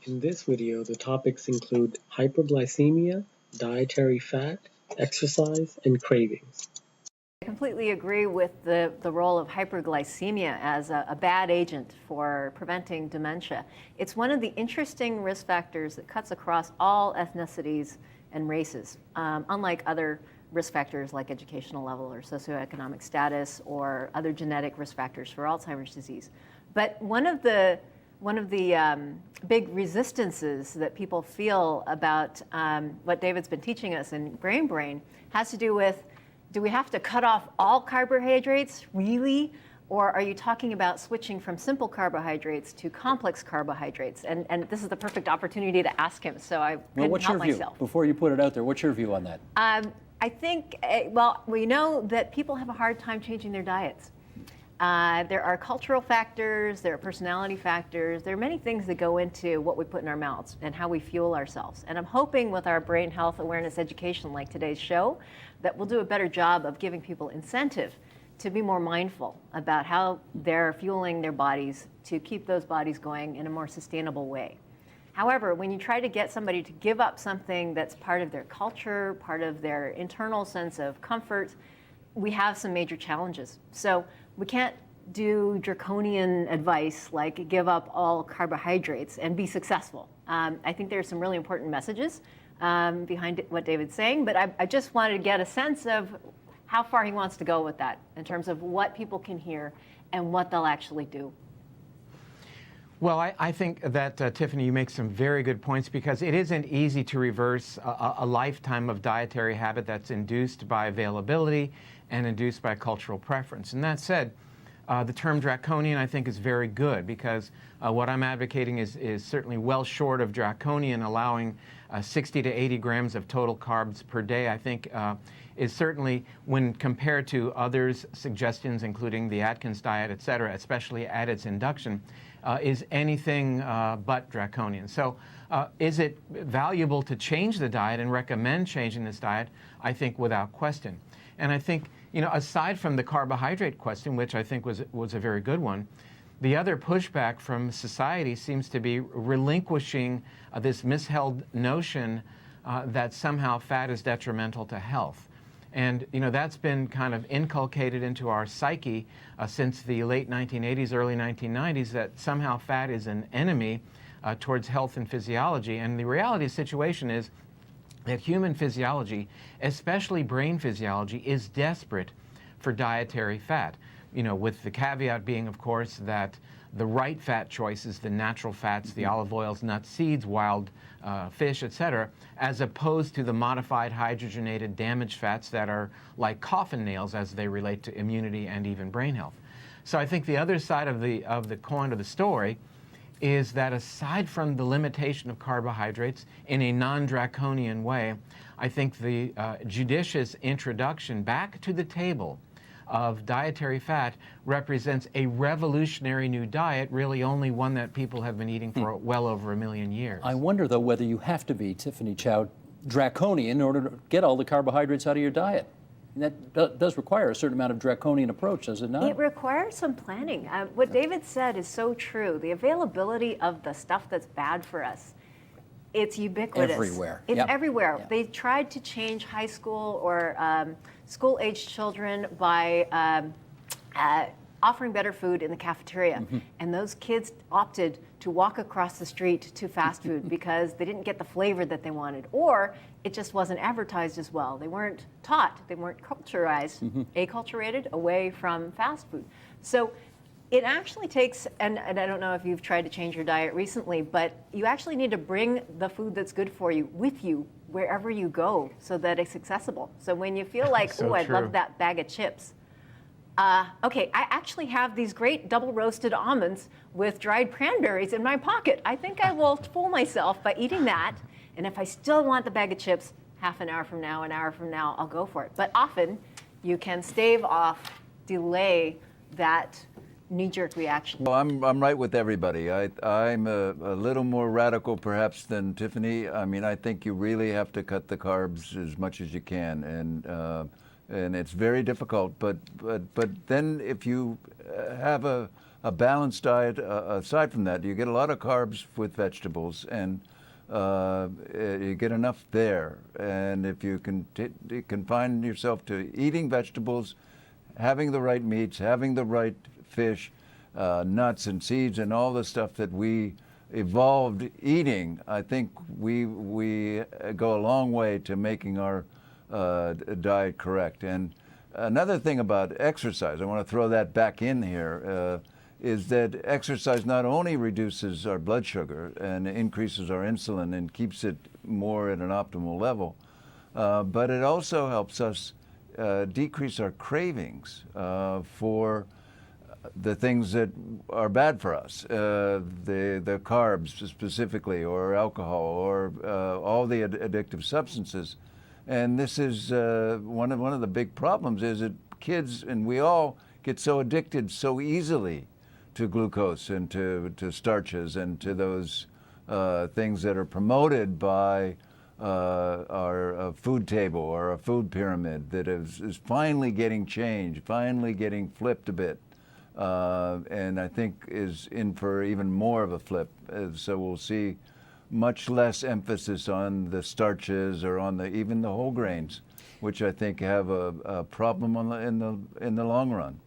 In this video, the topics include hyperglycemia, dietary fat, exercise, and cravings. I completely agree with the role of hyperglycemia as a bad agent for preventing dementia. It's one of the interesting risk factors that cuts across all ethnicities and races, unlike other risk factors like educational level or socioeconomic status or other genetic risk factors for Alzheimer's disease. But one of the big resistances that people feel about what David's been teaching us in Brain Brain has to do with, do we have to cut off all carbohydrates, really? Or are you talking about switching from simple carbohydrates to complex carbohydrates? And this is the perfect opportunity to ask him, so I couldn't help myself. Before you put it out there, what's your view on that? I think, well, we know that people have a hard time changing their diets. There are cultural factors, there are personality factors, there are many things that go into what we put in our mouths and how we fuel ourselves. And I'm hoping with our brain health awareness education like today's show that we'll do a better job of giving people incentive to be more mindful about how they're fueling their bodies to keep those bodies going in a more sustainable way. However, when you try to get somebody to give up something that's part of their culture, part of their internal sense of comfort, we have some major challenges. So we can't do draconian advice like give up all carbohydrates and be successful. I think there's some really important messages behind what David's saying, but I just wanted to get a sense of how far he wants to go with that in terms of what people can hear and what they'll actually do. Well, I think that, Tiffany, you make some very good points because it isn't easy to reverse a lifetime of dietary habit that's induced by availability and induced by cultural preference. And that said, the term draconian, I think, is very good because what I'm advocating is certainly well short of draconian, allowing 60 to 80 grams of total carbs per day, I think, is certainly, when compared to others' suggestions, including the Atkins diet, et cetera, especially at its induction, is anything but draconian. So is it valuable to change the diet and recommend changing this diet? I think without question. And I think, you know, aside from the carbohydrate question, which I think was a very good one, the other pushback from society seems to be relinquishing this misheld notion that somehow fat is detrimental to health. And, you know, that's been kind of inculcated into our psyche since the late 1980s, early 1990s, that somehow fat is an enemy towards health and physiology. And the reality of the situation is that human physiology, especially brain physiology, is desperate for dietary fat. You know, with the caveat being, of course, that the right fat choices, the natural fats, the olive oils, nuts, seeds, wild fish, etc., as opposed to the modified hydrogenated damaged fats that are like coffin nails as they relate to immunity and even brain health. So I think the other side of the coin of the story is that aside from the limitation of carbohydrates in a non-draconian way, I think the judicious introduction back to the table of dietary fat represents a revolutionary new diet, really only one that people have been eating for well over 1 million years. I wonder, though, whether you have to be, Tiffany Chow, draconian in order to get all the carbohydrates out of your diet. And that does require a certain amount of draconian approach, does it not? It requires some planning. What David said is so true. The availability of the stuff that's bad for us, it's ubiquitous. Everywhere. It's Yep. everywhere. Yep. They tried to change high school or school-aged children by offering better food in the cafeteria. And those kids opted to walk across the street to fast food because they didn't get the flavor that they wanted, or it just wasn't advertised as well. They weren't taught, they weren't acculturated away from fast food. So it actually takes, and I don't know if you've tried to change your diet recently, but you actually need to bring the food that's good for you with you wherever you go so that it's accessible. So when you feel like, So oh, I true. love that bag of chips, okay, I actually have these great double roasted almonds with dried cranberries in my pocket. I think I will fool myself by eating that. And if I still want the bag of chips, half an hour from now, an hour from now, I'll go for it. But often you can stave off, delay that knee-jerk reaction. Well, I'm right with everybody. I'm a little more radical perhaps than Tiffany. I mean, I think you really have to cut the carbs as much as you can. And and it's very difficult. But then if you have a balanced diet, aside from that, you get a lot of carbs with vegetables, and you get enough there. And if you can confine yourself to eating vegetables, having the right meats, having the right fish, nuts and seeds, and all the stuff that we evolved eating, I think we go a long way to making our diet correct. And another thing about exercise, I want to throw that back in here, is that exercise not only reduces our blood sugar and increases our insulin and keeps it more at an optimal level, but it also helps us decrease our cravings for the things that are bad for us, the carbs specifically, or alcohol, or all the addictive substances. And this is one of the big problems, is that kids, and we all, get so addicted so easily to glucose and to starches and to those things that are promoted by our food table or a food pyramid that is finally getting changed, finally getting flipped a bit. And I think is in for even more of a flip. So we'll see much less emphasis on the starches or on even the whole grains, which I think have a problem in the long run.